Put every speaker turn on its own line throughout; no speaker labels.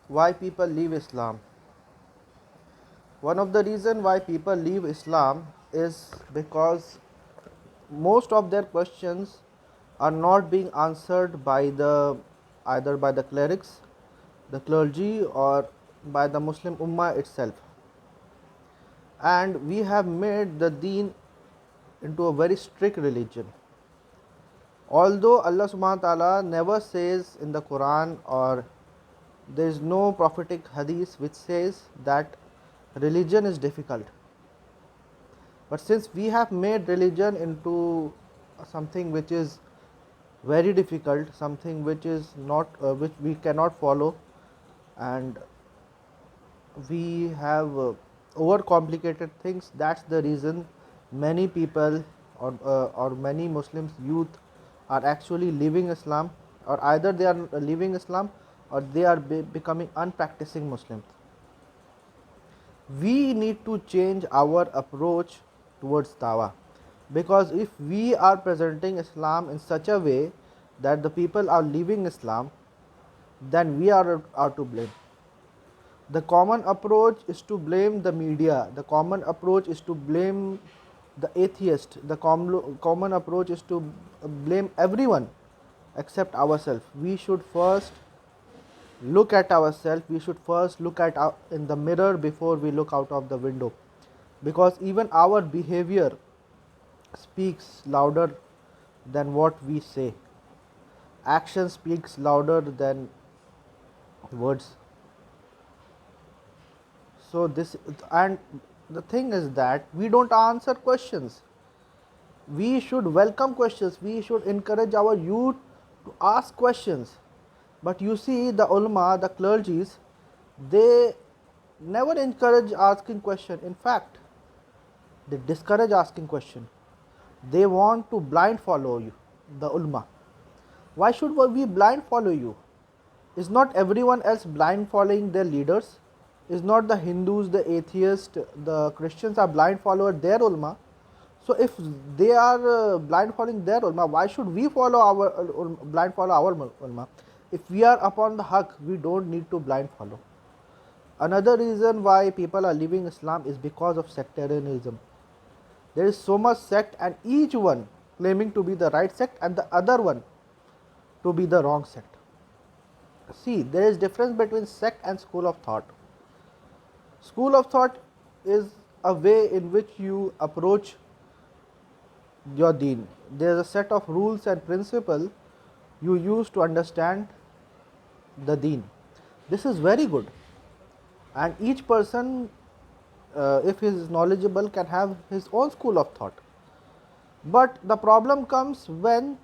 Why people leave Islam? One of the reasons why people leave Islam is because most of their questions are not being answered by the either by the clerics, the clergy, or by the Muslim Ummah itself. And we have made the Deen into a very strict religion. Although Allah subhanahu wa ta'ala never says in the Quran, or there is no prophetic hadith which says that religion is difficult. But since we have made religion into something which is very difficult, something which is not which we cannot follow, and we have overcomplicated things, that's the reason many people or many Muslims youth are actually leaving Islam, or either they are leaving Islam or they are becoming unpracticing Muslims. We need to change our approach towards dawah, because if we are presenting Islam in such a way that the people are leaving Islam, then we are to blame. The common approach is to blame the media, the common approach is to blame the atheist, the common approach is to blame everyone except ourselves. We should first look at ourselves, we should first look at in the mirror before we look out of the window, because even our behavior speaks louder than what we say. Action speaks louder than words. So this, and the thing is that we don't answer questions. We should welcome questions, we should encourage our youth to ask questions. But you see, the ulama, the clergies, they never encourage asking question. In fact, they discourage asking question. They want to blind follow you, the ulama. Why should we blind follow you? Is not everyone else blind following their leaders? Is not the Hindus, the atheists, the Christians are blind follower their ulama? So if they are blind following their ulama, why should we follow our blind follow our ulama? If we are upon the haq, we don't need to blind follow. Another reason why people are leaving Islam is because of sectarianism. There is so much sect, and each one claiming to be the right sect and the other one to be the wrong sect. See, there is difference between sect and school of thought. School of thought is a way in which you approach your deen. There is a set of rules and principles you use to understand the deen. This is very good, and each person, if he is knowledgeable, can have his own school of thought. But the problem comes when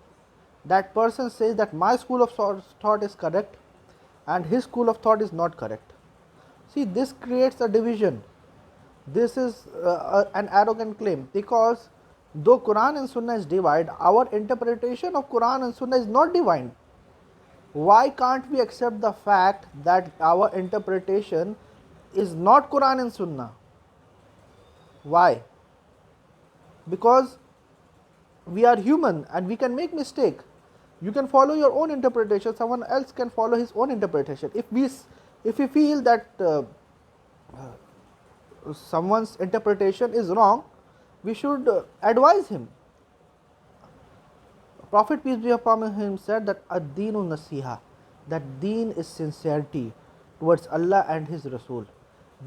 that person says that my school of thought is correct and his school of thought is not correct. See, this creates a division. This is an arrogant claim, because though Quran and Sunnah is divine, our interpretation of Quran and Sunnah is not divine. Why can't we accept the fact that our interpretation is not Quran and Sunnah? Why? Because we are human and we can make mistake. You can follow your own interpretation, someone else can follow his own interpretation. If we feel that someone's interpretation is wrong, we should advise him. Prophet, peace be upon him, said that ad-deenu nasiha, that deen is sincerity towards Allah and His Rasul.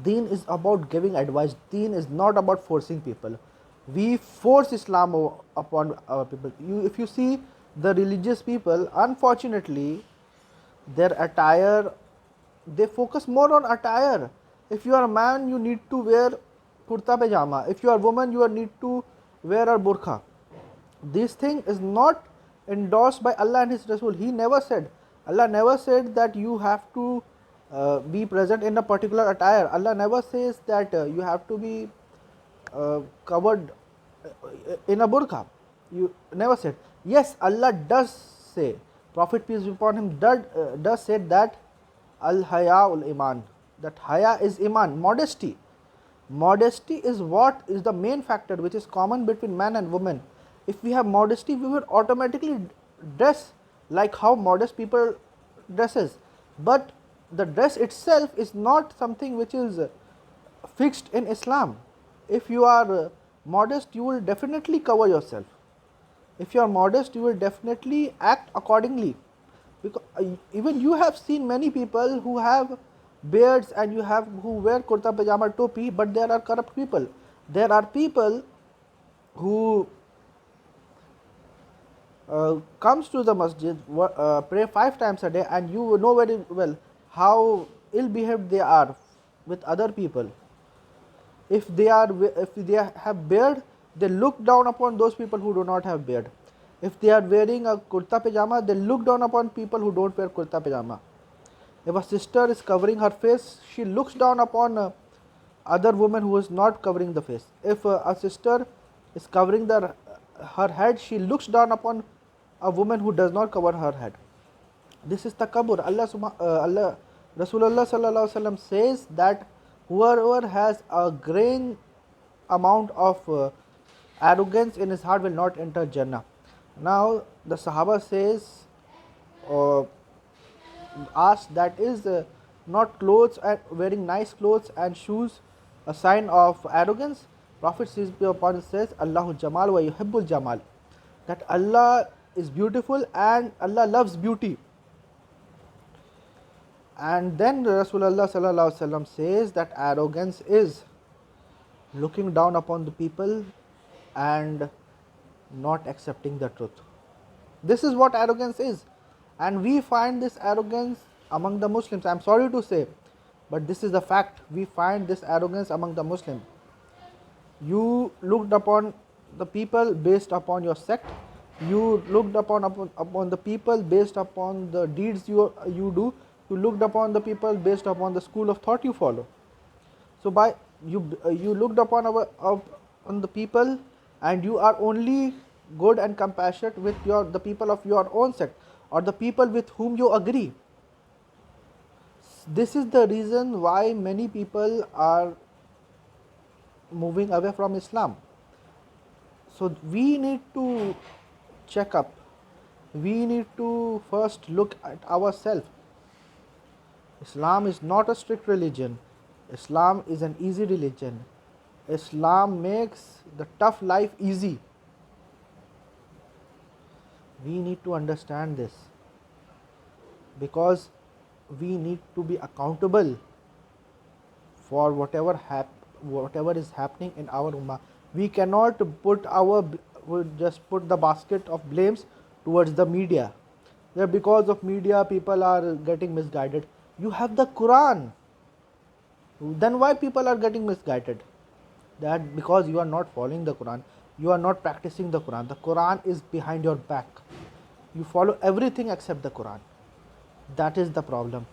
Deen is about giving advice. Deen is not about forcing people. We force Islam upon our people. If you see the religious people, unfortunately, their attire, they focus more on attire. If you are a man, you need to wear kurta pajama. If you are a woman, you need to wear a burqa. This thing is not endorsed by Allah and His Rasul. He never said, Allah never said that you have to be present in a particular attire. Allah never says that you have to be covered in a burqa. You never said. Yes, Allah does say, Prophet, peace be upon him, does say that al-haya iman, that haya is iman, modesty. Modesty is what is the main factor which is common between man and woman. If we have modesty, we will automatically dress like how modest people dresses. But the dress itself is not something which is fixed in Islam. If you are modest, you will definitely cover yourself. If you are modest, you will definitely act accordingly. Because even you have seen many people who have beards and you have who wear kurta pajama topi, but there are corrupt people. There are people who comes to the masjid, pray 5 times a day, and you know very well how ill behaved they are with other people. If they have beard, they look down upon those people who do not have beard. If they are wearing a kurta pajama, they look down upon people who don't wear kurta pajama. If a sister is covering her face, she looks down upon other woman who is not covering the face. If a sister is covering her head, she looks down upon a woman who does not cover her head. This is takabbur. Allah Rasulullah sallallahu alaihi wasallam says that whoever has a grain amount of arrogance in his heart will not enter Jannah. Now the Sahaba says, asked, that is not clothes and wearing nice clothes and shoes a sign of arrogance? Prophet says, Allahu Jamal wa yuhibbul Jamal, that Allah is beautiful and Allah loves beauty. And then Rasulullah sallallahu alaihi wasallam says that arrogance is looking down upon the people and not accepting the truth. This is what arrogance is, and we find this arrogance among the Muslims. I am sorry to say, but this is the fact. We find this arrogance among the Muslims. You looked upon the people based upon your sect. You looked upon the people based upon the deeds you do. You looked upon the people based upon the school of thought you follow. So by you looked upon on the people, and you are only good and compassionate with the people of your own sect or the people with whom you agree. This is the reason why many people are moving away from Islam. So we need to check up. We need to first look at ourselves. Islam is not a strict religion. Islam is an easy religion. Islam makes the tough life easy. We need to understand this, because we need to be accountable for whatever is happening in our ummah. We cannot just put the basket of blames towards the media. That because of media people are getting misguided. You have the Quran. Then why people are getting misguided? That because you are not following the Quran, you are not practicing the Quran. The Quran is behind your back. You follow everything except the Quran. That is the problem.